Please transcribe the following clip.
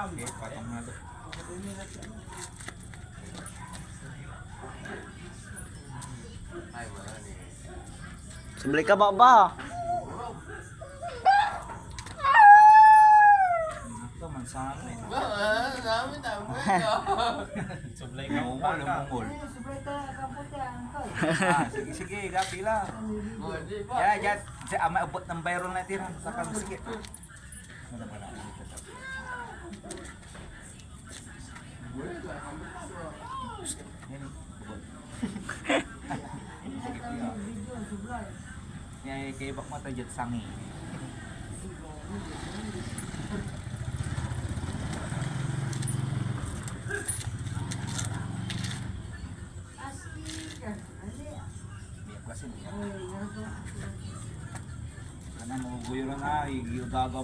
Okay, patong na to. Sumali ka ba? Ito, mansano eh. Sublay May ka ungol, ungol. Sige, sige, gabi lang. Ya, may abot ng viral natin. Saka sige. Ano ba na? Yan, abot. Yan, kay bak mata jet sangi. Biyak kasi niya. Kana mo guyo na, igagaw mo